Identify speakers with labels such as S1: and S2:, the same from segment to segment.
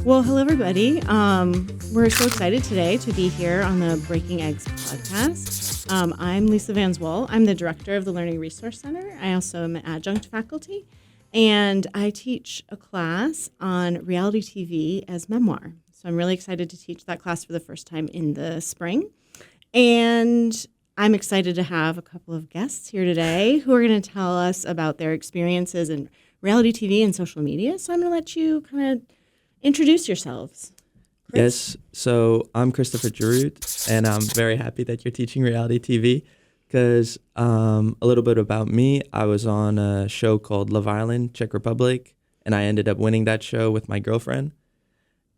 S1: Well, hello, everybody. We're so excited today to be here on the Breaking Eggs podcast. I'm Lisa Van Zwol. I'm the director of the Learning Resource Center. I also am an adjunct faculty, and I teach a class on reality TV as memoir. So I'm really excited to teach that class for the first time in the spring. And I'm excited to have a couple of guests here today who are going to tell us about their experiences in reality TV and social media. So I'm going to let you kind of introduce yourselves. Chris?
S2: Yes, so I'm Christopher Giroud, and I'm very happy that you're teaching reality TV because a little bit about me. I was on a show called Love Island, Czech Republic, and I ended up winning that show with my girlfriend.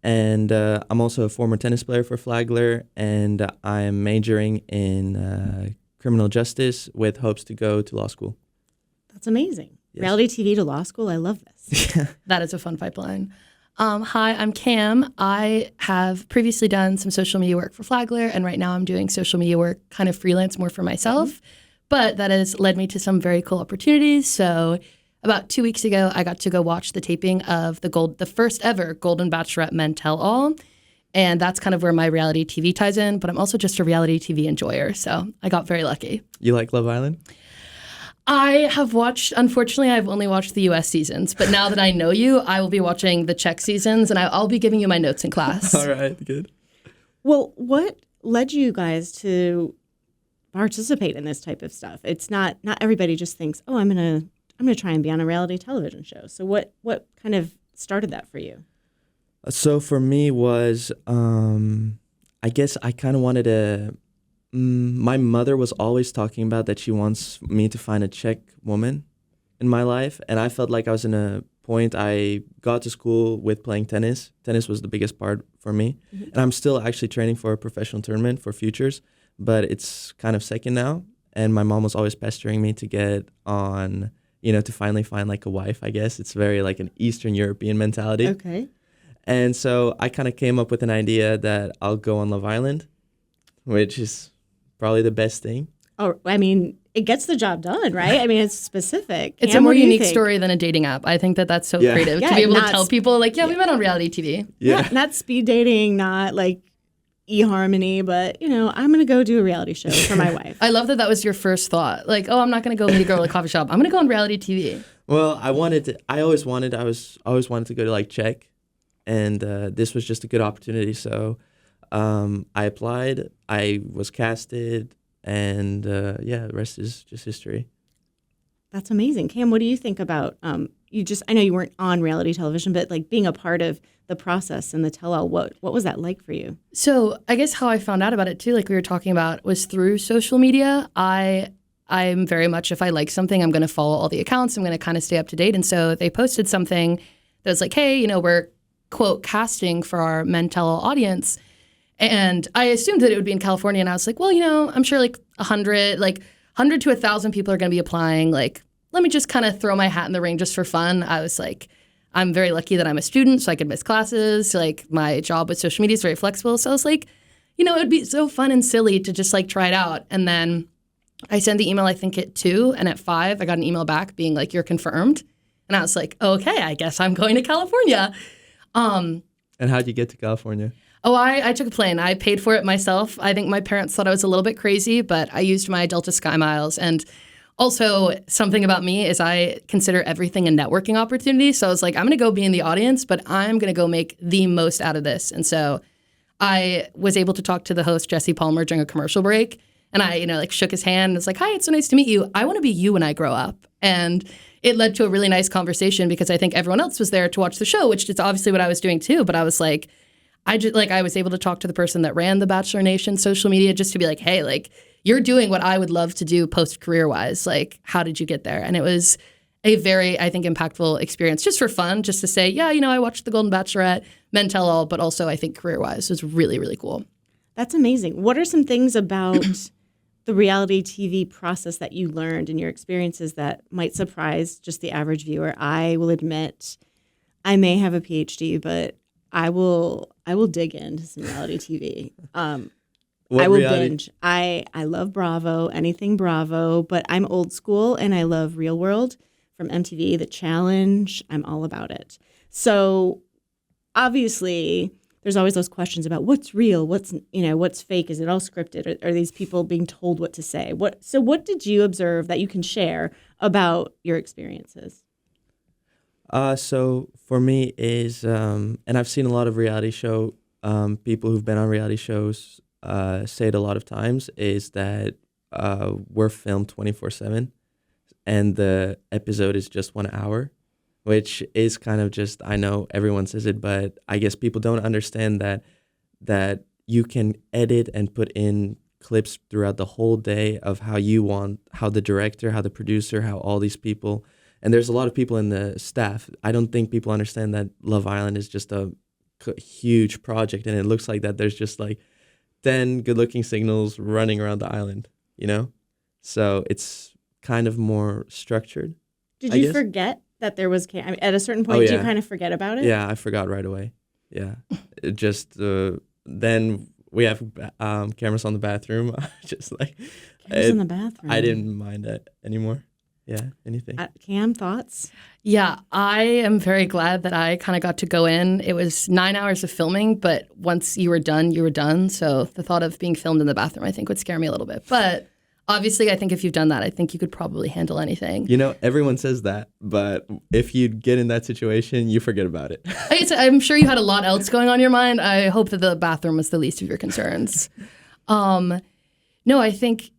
S2: And I'm also a former tennis player for Flagler, and I'm majoring in criminal justice with hopes to go to law school.
S1: That's amazing.
S2: Yes.
S1: Reality TV to law school. I love this.
S3: That is a fun pipeline. Hi, I'm Cam. I have previously done some social media work for Flagler, and right now I'm doing social media work kind of freelance more for myself. But that has led me to some very cool opportunities. So about 2 weeks ago, I got to go watch the taping of the first ever Golden Bachelorette Men Tell All. And that's kind of where my reality TV ties in. But I'm also just a reality TV enjoyer. So I got very lucky.
S2: You like Love Island?
S3: I have watched, unfortunately, I've only watched the U.S. seasons, but now that I know you, I will be watching the Czech seasons, and I'll be giving you my notes in class.
S2: All right, good.
S1: Well, what led you guys to participate in this type of stuff? It's not everybody just thinks, oh, I'm gonna try and be on a reality television show. So what kind of started that for you?
S2: So for me was, I guess I kind of wanted to. My mother was always talking about that she wants me to find a Czech woman in my life. And I felt like I was in a point. I got to school with playing tennis. Tennis was the biggest part for me. Mm-hmm. And I'm still actually training for a professional tournament for futures, but it's kind of second now. And my mom was always pestering me to get on, to finally find like a wife, I guess. It's very like an Eastern European mentality.
S1: Okay.
S2: And so I kind of came up with an idea that I'll go on Love Island, which is probably the best thing.
S1: Oh, I mean, it gets the job done, right? I mean, it's specific.
S3: It's
S1: Cam,
S3: a more
S1: what do you
S3: unique
S1: think?
S3: story than a dating app. I think that's so creative
S1: Yeah,
S3: to be able to
S1: not
S3: tell people, like, we met on reality TV.
S2: Yeah.
S1: Not speed dating, not like eHarmony, but, I'm going to go do a reality show for my wife.
S3: I love that was your first thought. Like, I'm not going to go meet a girl at a coffee shop. I'm going to go on reality TV.
S2: Well, I always wanted to go to like Czech, and this was just a good opportunity. So I applied, I was casted, and the rest is just history.
S1: That's amazing. Cam, what do you think about, I know you weren't on reality television, but like being a part of the process and the tell-all, what was that like for you?
S3: So I guess how I found out about it too, like we were talking about, was through social media. I'm very much, if I like something, I'm going to follow all the accounts. I'm going to kind of stay up to date. And so they posted something that was like, hey, we're, quote, casting for our Men Tell All audience. And I assumed that it would be in California. And I was like, well, I'm sure like 100 to 1,000 people are going to be applying. Like, let me just kind of throw my hat in the ring just for fun. I was like, I'm very lucky that I'm a student, so I could miss classes. Like, my job with social media is very flexible. So I was like, it would be so fun and silly to just like try it out. And then I sent the email, I think at 2, and at 5, I got an email back being like, you're confirmed. And I was like, okay, I guess I'm going to California.
S2: And how'd you get to California?
S3: Oh, I took a plane. I paid for it myself. I think my parents thought I was a little bit crazy, but I used my Delta Sky Miles. And also, something about me is I consider everything a networking opportunity. So I was like, I'm going to go be in the audience, but I'm going to go make the most out of this. And so I was able to talk to the host, Jesse Palmer, during a commercial break. And I, shook his hand and was like, hi, it's so nice to meet you. I want to be you when I grow up. And it led to a really nice conversation because I think everyone else was there to watch the show, which is obviously what I was doing too. But I was like, I was able to talk to the person that ran the Bachelor Nation social media just to be like, hey, like, you're doing what I would love to do post-career-wise. Like, how did you get there? And it was a very, I think, impactful experience just for fun, just to say, yeah, I watched The Golden Bachelorette, Men Tell All, but also I think career-wise was really, really cool.
S1: That's amazing. What are some things about the reality TV process that you learned in your experiences that might surprise just the average viewer? I will admit I may have a PhD, but I will dig into some reality TV. I will binge. I love Bravo, anything Bravo, but I'm old school and I love Real World from MTV, The Challenge. I'm all about it. So obviously there's always those questions about what's real, what's fake, is it all scripted? Are these people being told what to say? What did you observe that you can share about your experiences?
S2: So for me is, and I've seen a lot of reality show people who've been on reality shows say it a lot of times, is that we're filmed 24/7, and the episode is just 1 hour, which is kind of just, I know everyone says it, but I guess people don't understand that you can edit and put in clips throughout the whole day of how you want, how the director, how the producer, how all these people, and there's a lot of people in the staff. I don't think people understand that Love Island is just a huge project, and it looks like that there's just like 10 good-looking signals running around the island, So it's kind of more structured.
S1: Did you forget that there was at a certain point?
S2: Oh,
S1: Did
S2: yeah.
S1: you kind of forget about it?
S2: Yeah, I forgot right away. Yeah. It just, then we have cameras on the bathroom. Just like,
S1: Cameras in the bathroom.
S2: I didn't mind that anymore. Yeah, anything.
S1: Cam, thoughts?
S3: Yeah, I am very glad that I kind of got to go in. It was 9 hours of filming, but once you were done, you were done. So the thought of being filmed in the bathroom, I think, would scare me a little bit. But obviously, I think if you've done that, I think you could probably handle anything.
S2: Everyone says that, but if you get in that situation, you forget about it.
S3: I'm sure you had a lot else going on in your mind. I hope that the bathroom was the least of your concerns. No, I think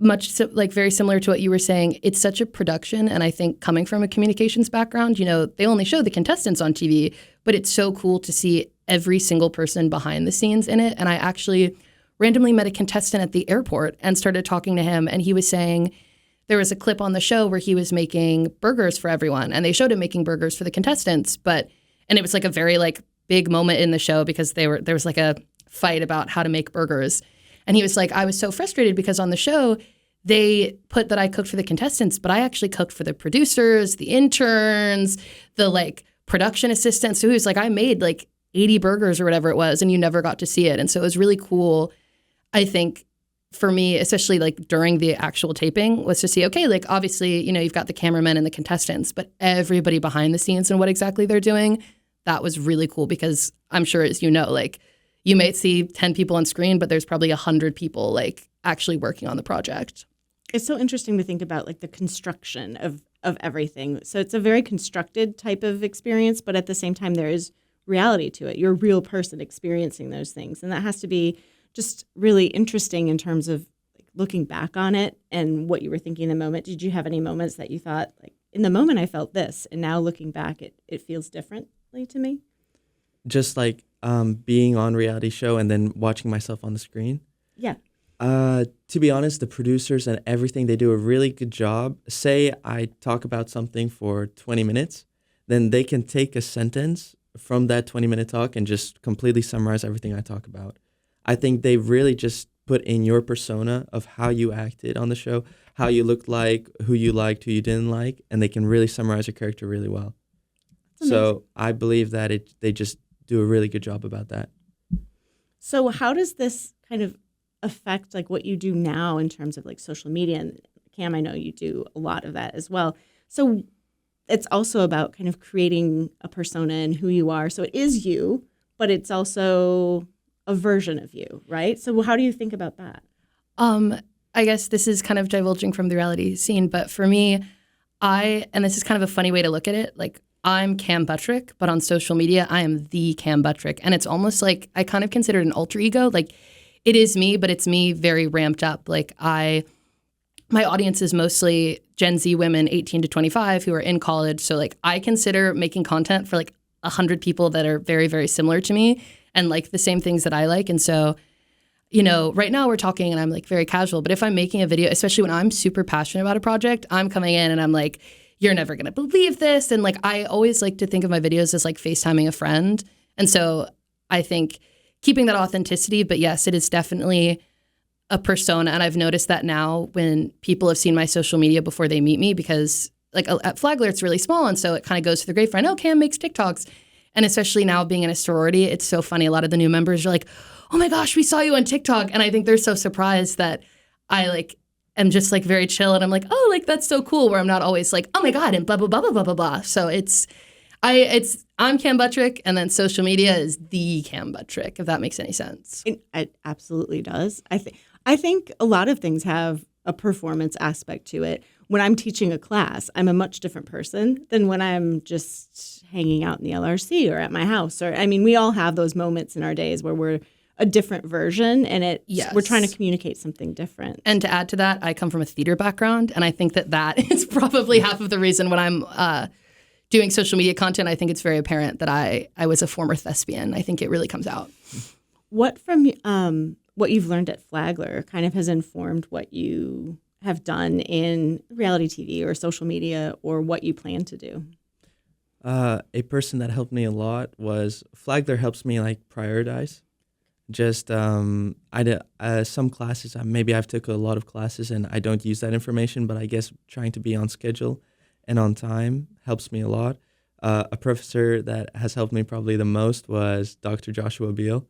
S3: very similar to what you were saying, it's such a production. And I think coming from a communications background, they only show the contestants on TV, but it's so cool to see every single person behind the scenes in it. And I actually randomly met a contestant at the airport and started talking to him. And he was saying there was a clip on the show where he was making burgers for everyone. And they showed him making burgers for the contestants. And it was like a very big moment in the show because there was like a fight about how to make burgers. And he was like, I was so frustrated because on the show, they put that I cooked for the contestants, but I actually cooked for the producers, the interns, the production assistants. So he was like, I made 80 burgers or whatever it was, and you never got to see it. And so it was really cool, I think, for me, especially during the actual taping, was to see, okay, obviously, you've got the cameramen and the contestants, but everybody behind the scenes and what exactly they're doing, that was really cool because I'm sure, as you know, you might see 10 people on screen, but there's probably 100 people actually working on the project.
S1: It's so interesting to think about the construction of everything. So it's a very constructed type of experience, but at the same time, there is reality to it. You're a real person experiencing those things. And that has to be just really interesting in terms of looking back on it and what you were thinking in the moment. Did you have any moments that you thought, in the moment I felt this, and now looking back, it feels differently to me?
S2: Just being on reality show and then watching myself on the screen.
S1: Yeah.
S2: To be honest, the producers and everything, they do a really good job. Say I talk about something for 20 minutes, then they can take a sentence from that 20-minute talk and just completely summarize everything I talk about. I think they really just put in your persona of how you acted on the show, how you looked like, who you liked, who you didn't like, and they can really summarize your character really well. So I believe that they just do a really good job about that.
S1: So how does this kind of affect what you do now in terms of social media? And Cam, I know you do a lot of that as well. So it's also about kind of creating a persona and who you are. So it is you, but it's also a version of you, right? So how do you think about that?
S3: I guess this is kind of divulging from the reality scene, but for me, and this is kind of a funny way to look at it, I'm Cam Buttrick, but on social media, I am the Cam Buttrick. And it's almost I kind of consider it an alter ego. It is me, but it's me very ramped up. My audience is mostly Gen Z women, 18 to 25, who are in college. So I consider making content for 100 people that are very, very similar to me and like the same things that I like. And so, right now we're talking and I'm very casual, but if I'm making a video, especially when I'm super passionate about a project, I'm coming in and I'm you're never going to believe this. And I always like to think of my videos as FaceTiming a friend. And so I think keeping that authenticity, but yes, it is definitely a persona. And I've noticed that now when people have seen my social media before they meet me, because at Flagler, it's really small. And so it kind of goes to the grapevine. Oh, Cam makes TikToks. And especially now being in a sorority, it's so funny. A lot of the new members are oh my gosh, we saw you on TikTok. And I think they're so surprised that I am just very chill. And I'm oh, that's so cool. Where I'm not always oh my God, and blah, blah, blah, blah, blah, blah, blah. So I'm Cam Buttrick, and then social media is the Cam Buttrick, if that makes any sense.
S1: It absolutely does. I think a lot of things have a performance aspect to it. When I'm teaching a class, I'm a much different person than when I'm just hanging out in the LRC or at my house. Or I mean, we all have those moments in our days where we're a different version, and we're trying to communicate something different.
S3: And to add to that, I come from a theater background, and I think that is probably half of the reason when I'm doing social media content, I think it's very apparent that I was a former thespian. I think it really comes out.
S1: What from what you've learned at Flagler kind of has informed what you have done in reality TV or social media, or what you plan to do?
S2: A person that helped me a lot was Flagler helps me like prioritize. Just I did some classes. Maybe I've took a lot of classes and I don't use that information, but I guess trying to be on schedule and on time helps me a lot. A professor that has helped me probably the most was Dr. Joshua Beal.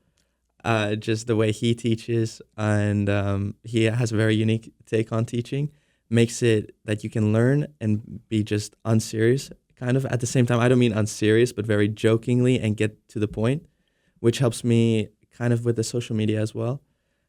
S2: Just the way he teaches, and he has a very unique take on teaching, makes it that you can learn and be just unserious, kind of at the same time. I don't mean unserious, but very jokingly and get to the point, which helps me kind of with the social media as well.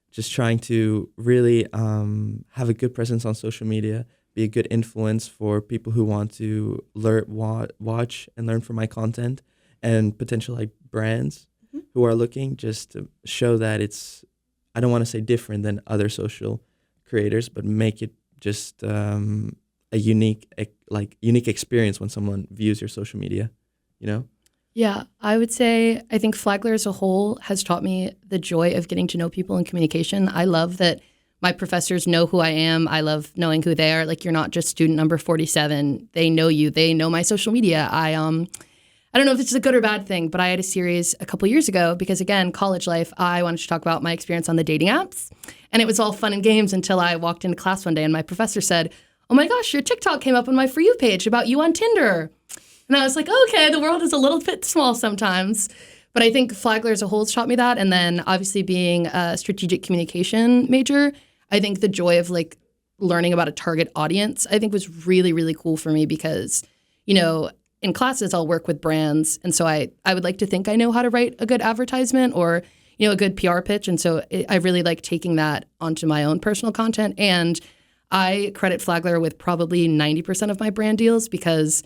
S2: Just trying to really have a good presence on social media, be a good influence for people who want to learn, watch and learn from my content, and potential like brands who are looking, just to show that it's, I don't want to say different than other social creators, but make it just a unique experience when someone views your social media, you know?
S3: Yeah, I would say I think Flagler as a whole has taught me the joy of getting to know people in communication. I love that my professors know who I am. I love knowing who they are. Like, you're not just student number 47. They know you. They know my social media. I don't know if it's a good or bad thing, but I had a series a couple years ago because, again, college life, I wanted to talk about my experience on the dating apps. And it was all fun and games until I walked into class one day and my professor said, "Oh my gosh, your TikTok came up on my For You page about you on Tinder." And I was like, okay, the world is a little bit small sometimes. But I think Flagler as a whole has taught me that. And then obviously being a strategic communication major, I think the joy of like learning about a target audience, I think was really, really cool for me because, you know, in classes, I'll work with brands. And so I would like to think I know how to write a good advertisement or, you know, a good PR pitch. And so I really like taking that onto my own personal content. And I credit Flagler with probably 90% of my brand deals because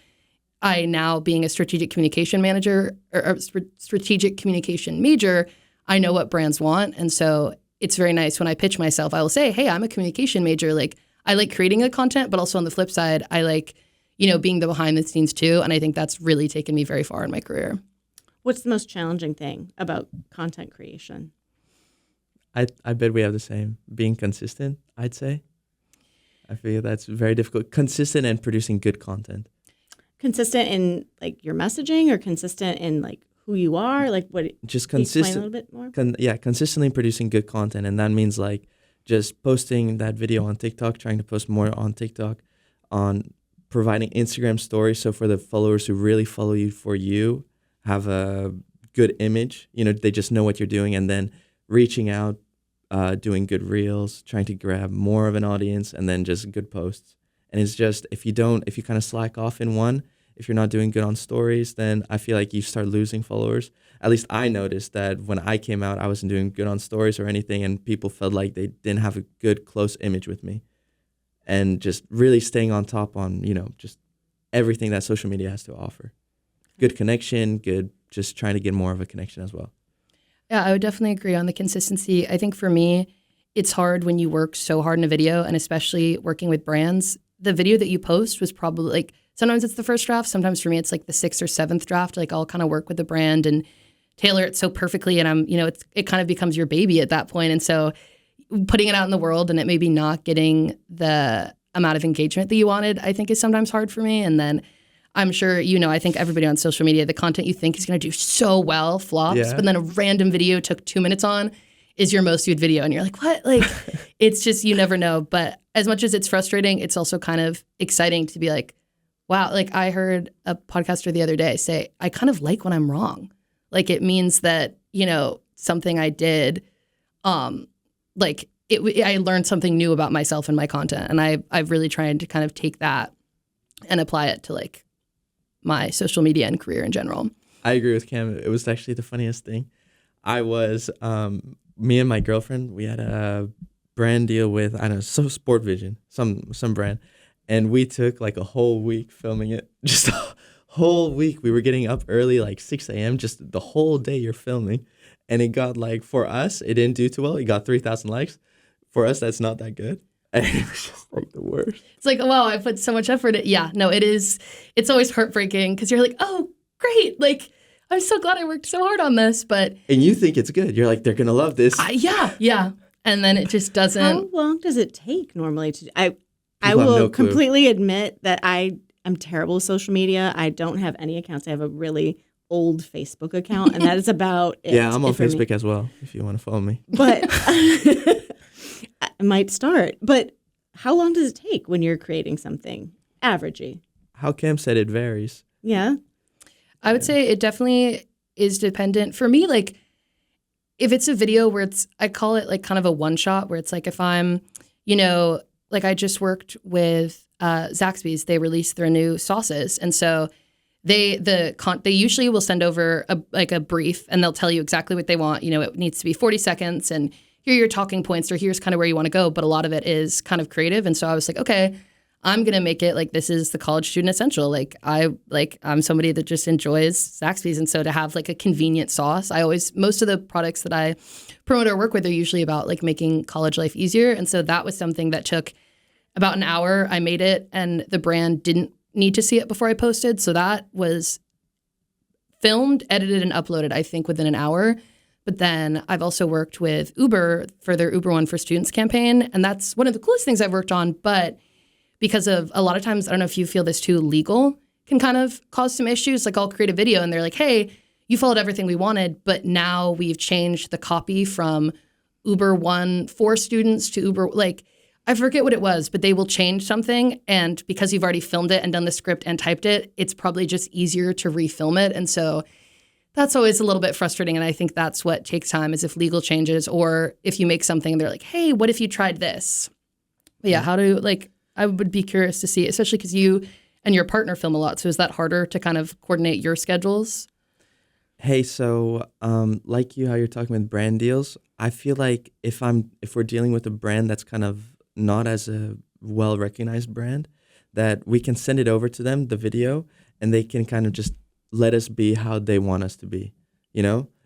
S3: I now, being a strategic communication manager or a strategic communication major, I know what brands want. And so it's very nice when I pitch myself, I will say, hey, I'm a communication major. Like, I like creating the content, but also on the flip side, I like, you know, being the behind the scenes too. And I think that's really taken me very far in my career.
S1: What's the most challenging thing about content creation?
S2: I bet we have the same. Being consistent, I'd say. I feel that's very difficult. Consistent and producing good content. Consistent
S1: in like your messaging, or consistent in like who you are? Like what?
S2: Just
S1: consistent. Explain a little bit more.
S2: Consistently producing good content, and that means like just posting that video on TikTok, trying to post more on TikTok, on providing Instagram stories. So for the followers who really follow you, for you, have a good image. You know, they just know what you're doing, and then reaching out, doing good reels, trying to grab more of an audience, and then just good posts. And it's just if you kind of slack off in one, if you're not doing good on stories, then I feel like you start losing followers. At least I noticed that when I came out, I wasn't doing good on stories or anything, and people felt like they didn't have a good close image with me. And just really staying on top on, you know, just everything that social media has to offer. Good connection, just trying to get more of a connection as well.
S3: Yeah, I would definitely agree on the consistency. I think for me, it's hard when you work so hard in a video, and especially working with brands. The video that you post was probably like, sometimes it's the first draft. Sometimes for me, it's like the 6th or 7th draft. Like, I'll kind of work with the brand and tailor it so perfectly. And it kind of becomes your baby at that point. And so putting it out in the world and it maybe not getting the amount of engagement that you wanted, I think is sometimes hard for me. And then I'm sure, you know, I think everybody on social media, the content you think is going to do so well flops, but then a random video took 2 minutes on is your most viewed video. And you're like, what? Like, it's just, you never know. But as much as it's frustrating, it's also kind of exciting to be like, wow, like I heard a podcaster the other day say, I kind of like when I'm wrong. Like, it means that, you know, something I did, I learned something new about myself and my content. And I've really tried to kind of take that and apply it to like my social media and career in general.
S2: I agree with Cam. It was actually the funniest thing. I was, me and my girlfriend, we had a brand deal with, I don't know, some Sport Vision, some brand. And we took like a whole week filming it. Just a whole week. We were getting up early, like 6 a.m., just the whole day you're filming. And it got like, for us, it didn't do too well. It got 3,000 likes. For us, that's not that good. And it was just like the worst.
S3: It's like, wow, I put so much effort in. Yeah, no, it is. It's always heartbreaking because you're like, oh, great. Like, I'm so glad I worked so hard on this. But
S2: And you think it's good. You're like, they're going to love this.
S3: yeah. And then it just doesn't.
S1: How long does it take normally to? I
S2: People have
S1: will
S2: no clue.
S1: completely admit that I am terrible with social media. I don't have any accounts. I have a really old Facebook account, and that is about it.
S2: Yeah, I'm on
S1: for me.
S2: Facebook as well, if you want to follow me.
S1: But I might start. But how long does it take when you're creating something? Averagey.
S2: How Cam said, it varies.
S1: Yeah.
S3: I would say it definitely is dependent. For me, like, if it's a video where I call it like kind of a one shot, where it's like if I'm, like I just worked with Zaxby's, they released their new sauces. And so they usually will send over a brief, and they'll tell you exactly what they want. It needs to be 40 seconds and here are your talking points, or here's kind of where you want to go. But a lot of it is kind of creative. And so I was like, okay, I'm going to make it like this is the college student essential. I'm somebody that just enjoys Zaxby's. And so to have like a convenient sauce, most of the products that I promote or work with are usually about like making college life easier. And so that was something that took about an hour. I made it and the brand didn't need to see it before I posted. So that was filmed, edited, and uploaded, I think, within an hour. But then I've also worked with Uber for their Uber One for Students campaign. And that's one of the coolest things I've worked on. But because of a lot of times, I don't know if you feel this too, legal can kind of cause some issues. Like I'll create a video and they're like, hey, you followed everything we wanted, but now we've changed the copy from Uber One for Students to Uber, like I forget what it was, but they will change something. And because you've already filmed it and done the script and typed it, it's probably just easier to refilm it. And so that's always a little bit frustrating. And I think that's what takes time is if legal changes or if you make something and they're like, hey, what if you tried this? But yeah, I would be curious to see, especially because you and your partner film a lot. So is that harder to kind of coordinate your schedules?
S2: Hey, so like you, how you're talking with brand deals, I feel like if we're dealing with a brand that's kind of not as a well-recognized brand, that we can send it over to them, the video, and they can kind of just let us be how they want us to be.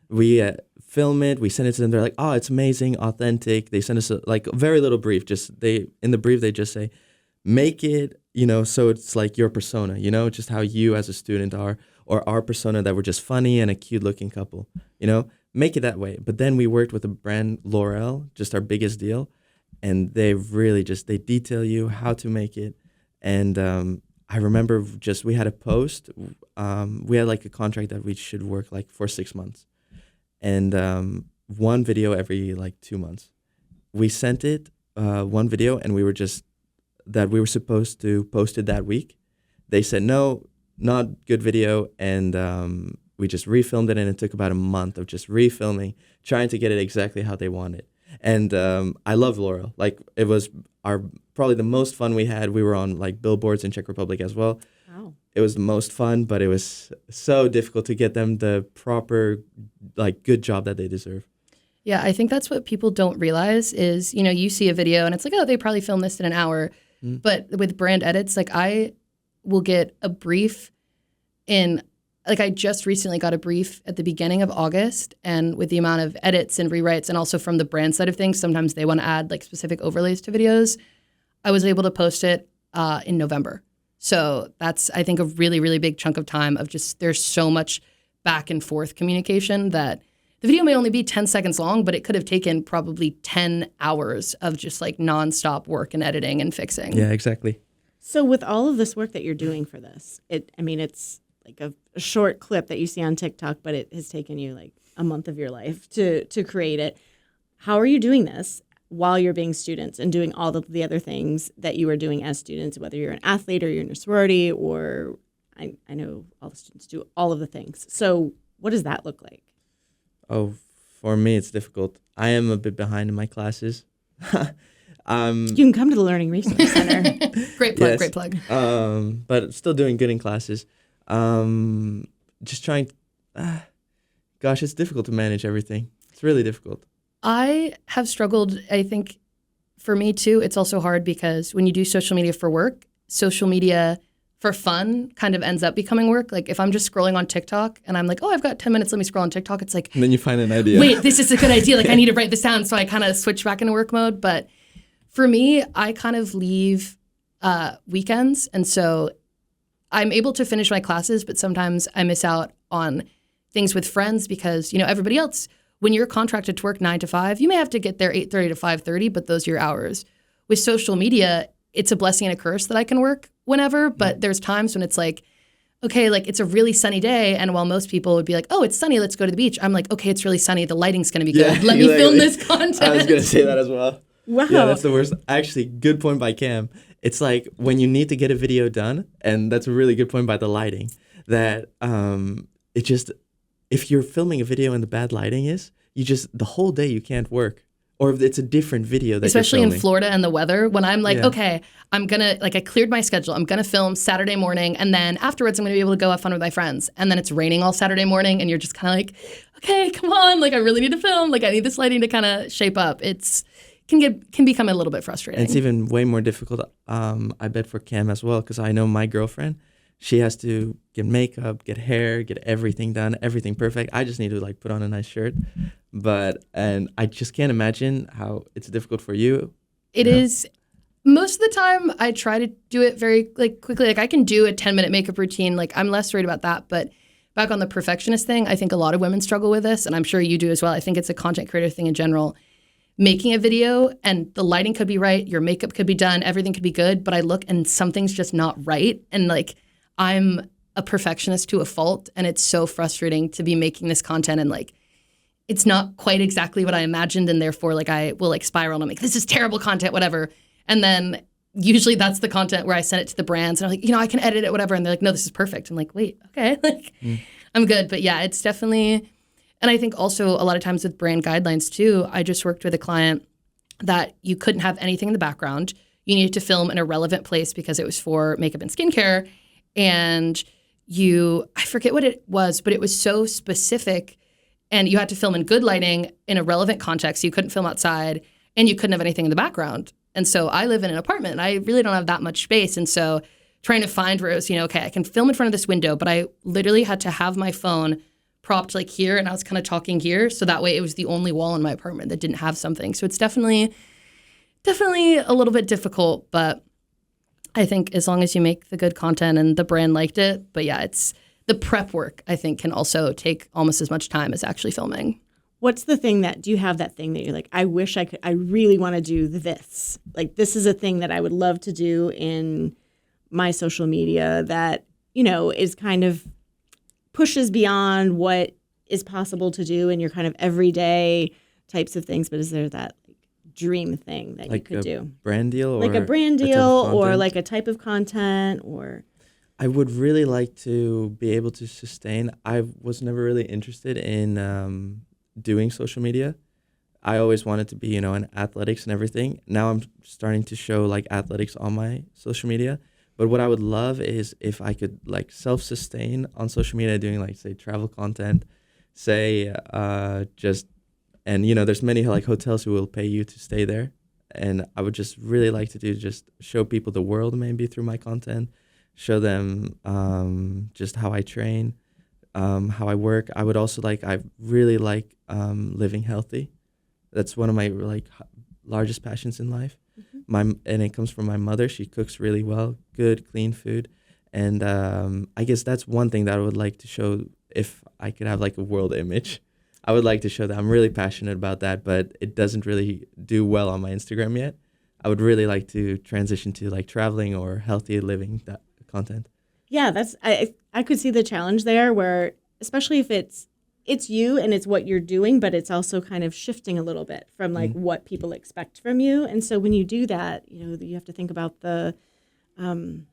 S2: We film it, we send it to them. They're like, oh, it's amazing, authentic. They send us a very little brief. In the brief, they just say, make it, so it's like your persona, just how you as a student are, or our persona that we're just funny and a cute looking couple, make it that way. But then we worked with a brand, L'Oreal, just our biggest deal. And they really they detail you how to make it. And I remember we had a post, we had like a contract that we should work like for 6 months. And one video every like 2 months. We sent it, one video, and we were supposed to post it that week. They said, no, not good video. And we just refilmed it, and it took about a month of just refilming, trying to get it exactly how they wanted. And I love L'Oreal. Like it was probably the most fun we had. We were on like billboards in Czech Republic as well.
S1: Wow.
S2: It was the most fun, but it was so difficult to get them the proper, good job that they deserve.
S3: Yeah, I think that's what people don't realize is, you see a video and it's like, oh, they probably filmed this in an hour. Mm. But with brand edits, like I will get a brief I just recently got a brief at the beginning of August, and with the amount of edits and rewrites and also from the brand side of things, sometimes they want to add like specific overlays to videos. I was able to post it in November. So that's, I think, a really, really big chunk of time of just there's so much back and forth communication that the video may only be 10 seconds long, but it could have taken probably 10 hours of just like nonstop work and editing and fixing.
S2: Yeah, exactly.
S1: So with all of this work that you're doing for this, it's like a short clip that you see on TikTok, but it has taken you like a month of your life to create it. How are you doing this while you're being students and doing all of the other things that you are doing as students, whether you're an athlete or you're in a sorority, or I know all the students do all of the things. So what does that look like?
S2: Oh, for me, it's difficult. I am a bit behind in my classes.
S1: You can come to the Learning Resource Center.
S3: Great plug,
S2: Yes.
S3: great plug.
S2: But still doing good in classes. Just trying. Gosh, it's difficult to manage everything. It's really difficult.
S3: I have struggled, I think, for me too. It's also hard because when you do social media for work, social media for fun kind of ends up becoming work. Like if I'm just scrolling on TikTok and I'm like, oh, I've got 10 minutes, let me scroll on TikTok. It's like,
S2: And then you find an idea.
S3: wait, this is a good idea. Like I need to write this down. So I kind of switch back into work mode. But for me, I kind of leave weekends. And so I'm able to finish my classes, but sometimes I miss out on things with friends because, you know, everybody else, when you're contracted to work 9 to 5, you may have to get there 8:30 to 5:30, but those are your hours. With social media, it's a blessing and a curse that I can work whenever, but there's times when it's like, okay, like it's a really sunny day, and while most people would be like, oh, it's sunny, let's go to the beach, I'm like, okay, it's really sunny, the lighting's going to be good. Let me film this content.
S2: I was going to say that as well.
S1: Wow.
S2: Yeah, that's the worst. Actually, good point by Cam. It's like when you need to get a video done, and that's a really good point by the lighting, that it just, if you're filming a video and the bad lighting is, you just, the whole day you can't work. Or if it's a different video that
S3: Especially
S2: you're
S3: in
S2: filming.
S3: Florida and the weather, when I'm like,
S2: Yeah.
S3: okay, I'm going to, like I cleared my schedule. I'm going to film Saturday morning, and then afterwards I'm going to be able to go have fun with my friends. And then it's raining all Saturday morning, and you're just kind of like, okay, come on. Like I really need to film. Like I need this lighting to kind of shape up. Can become a little bit frustrating.
S2: And it's even way more difficult, I bet, for Cam as well, because I know my girlfriend, she has to get makeup, get hair, get everything done, everything perfect. I just need to like put on a nice shirt. And I just can't imagine how it's difficult for you.
S3: It is. Most of the time, I try to do it very like quickly. Like I can do a 10-minute makeup routine. Like I'm less worried about that. But back on the perfectionist thing, I think a lot of women struggle with this, and I'm sure you do as well. I think it's a content creator thing in general. Making a video and the lighting could be right, your makeup could be done, everything could be good, but I look and something's just not right. And like I'm a perfectionist to a fault, and it's so frustrating to be making this content and like it's not quite exactly what I imagined, and therefore like I will like spiral and I'm like, this is terrible content, whatever. And then usually that's the content where I send it to the brands and I'm like, you know, I can edit it, whatever. And they're like, no, this is perfect. I'm like, wait, okay, like I'm good. But yeah, it's definitely, and I think also a lot of times with brand guidelines too, I just worked with a client that you couldn't have anything in the background. You needed to film in a relevant place because it was for makeup and skincare. And I forget what it was, but it was so specific. And you had to film in good lighting in a relevant context. You couldn't film outside, and you couldn't have anything in the background. And so I live in an apartment, and I really don't have that much space. And so trying to find where it was, you know, okay, I can film in front of this window, but I literally had to have my phone propped like here, and I was kind of talking here. So that way it was the only wall in my apartment that didn't have something. So it's definitely a little bit difficult, but I think as long as you make the good content and the brand liked it. But yeah, it's the prep work, I think, can also take almost as much time as actually filming.
S1: What's the thing do you have that thing that you're like, I wish I could, I really want to do this. Like, this is a thing that I would love to do in my social media that, you know, is kind of pushes beyond what is possible to do in your kind of everyday types of things. But is there that like dream thing that
S2: Like
S1: you could
S2: a
S1: do?
S2: brand deal, or
S1: Like a brand
S2: type of
S1: deal or
S2: content?
S1: like a type of content or...
S2: I would really like to be able to sustain. I was never really interested in doing social media. I always wanted to be, you know, in athletics and everything. Now I'm starting to show like athletics on my social media. But what I would love is if I could like self-sustain on social media doing like, say, travel content, say and you know, there's many like hotels who will pay you to stay there. And I would just really like to just show people the world maybe through my content. Show them just how I train, how I work. I would also I really like living healthy. That's one of my largest passions in life. Mm-hmm. And it comes from my mother. She cooks really well, good, clean food. And I guess that's one thing that I would like to show if I could have like a world image. I would like to show that I'm really passionate about that, but it doesn't really do well on my Instagram yet. I would really like to transition to like traveling or healthy living, that content.
S1: Yeah, that's I could see the challenge there where, especially if it's you and it's what you're doing, but it's also kind of shifting a little bit from like what people expect from you. And so when you do that, you know, you have to think about the I don't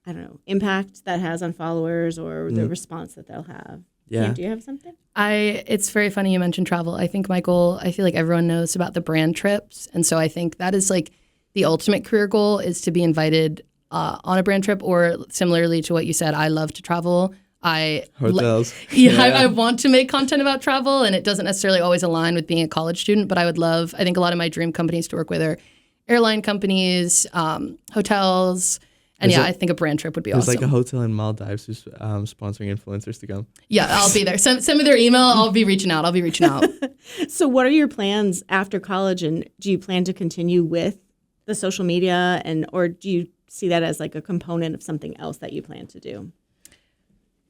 S1: know, impact that has on followers or the response that they'll have.
S2: Yeah.
S1: Cam, do you have something?
S3: It's very funny you mentioned travel. I think my goal, I feel like everyone knows about the brand trips. And so I think that is like the ultimate career goal is to be invited on a brand trip, or similarly to what you said, I love to travel.
S2: Hotels.
S3: I want to make content about travel, and it doesn't necessarily always align with being a college student, but I think a lot of my dream companies to work with are airline companies, hotels, and I think a brand trip would be awesome.
S2: There's like a hotel in Maldives who's sponsoring influencers to come.
S3: Yeah, I'll be there. Send me their email. I'll be reaching out.
S1: So what are your plans after college, and do you plan to continue with the social media, or do you see that as like a component of something else that you plan to do?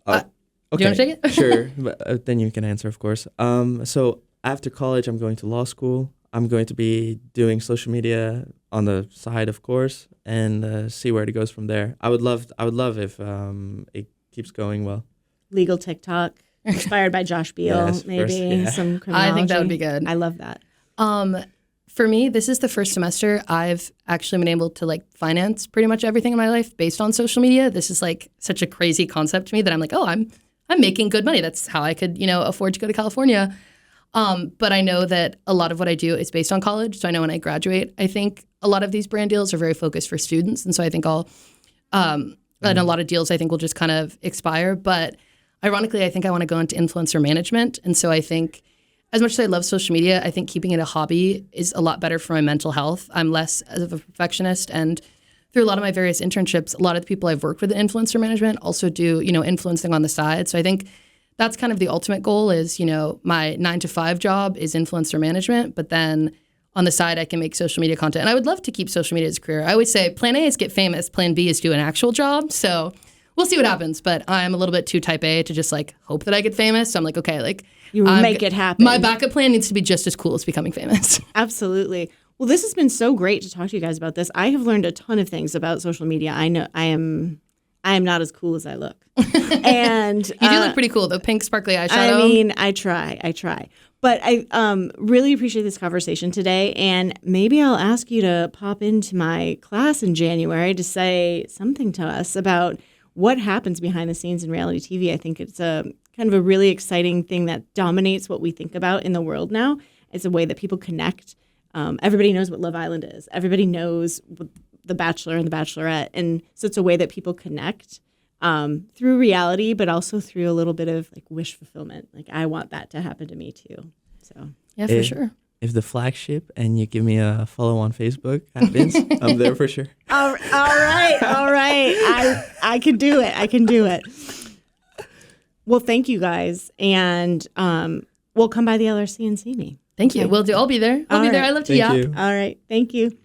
S2: Okay.
S3: Do you want to take it?
S2: Sure, but then you can answer, of course. So after college, I'm going to law school. I'm going to be doing social media on the side, of course, and see where it goes from there. I would love if it keeps going well.
S1: Legal TikTok, inspired by Josh Beal,
S2: Yes,
S1: maybe
S2: first, yeah.
S1: some criminology.
S3: I think that would be good.
S1: I love that.
S3: For me, this is the first semester I've actually been able to like finance pretty much everything in my life based on social media. This is like such a crazy concept to me that I'm like, oh, I'm making good money. That's how I could, afford to go to California. But I know that a lot of what I do is based on college. So I know when I graduate, I think a lot of these brand deals are very focused for students. And so I think and a lot of deals I think will just kind of expire. But ironically, I think I want to go into influencer management. And so I think as much as I love social media, I think keeping it a hobby is a lot better for my mental health. I'm less of a perfectionist, and through a lot of my various internships, a lot of the people I've worked with in influencer management also do, influencing on the side. So I think that's kind of the ultimate goal is, my 9-to-5 job is influencer management, but then on the side, I can make social media content. And I would love to keep social media as a career. I always say plan A is get famous, plan B is do an actual job. So we'll see what happens, but I'm a little bit too type A to just like hope that I get famous. So I'm like, okay, like
S1: you make it happen.
S3: My backup plan needs to be just as cool as becoming famous.
S1: Absolutely. Well, this has been so great to talk to you guys about this. I have learned a ton of things about social media. I know I am not as cool as I look. And
S3: you do look pretty cool, the pink sparkly eyeshadow.
S1: I mean, I try. But I really appreciate this conversation today, and maybe I'll ask you to pop into my class in January to say something to us about what happens behind the scenes in reality TV. I think it's a kind of a really exciting thing that dominates what we think about in the world now. It's a way that people connect. Everybody knows what Love Island is. Everybody knows The Bachelor and The Bachelorette. And so it's a way that people connect through reality, but also through a little bit of like wish fulfillment. Like I want that to happen to me too. So
S3: yeah, for sure.
S2: If the flagship and you give me a follow on Facebook happens, I'm there for sure.
S1: All right. I can do it. Well, thank you guys. And we'll come by the LRC and see me.
S3: Thank you. Will do. I'll be there. I'll be there. I love to
S2: Thank
S3: yap.
S2: you.
S1: All right. Thank you.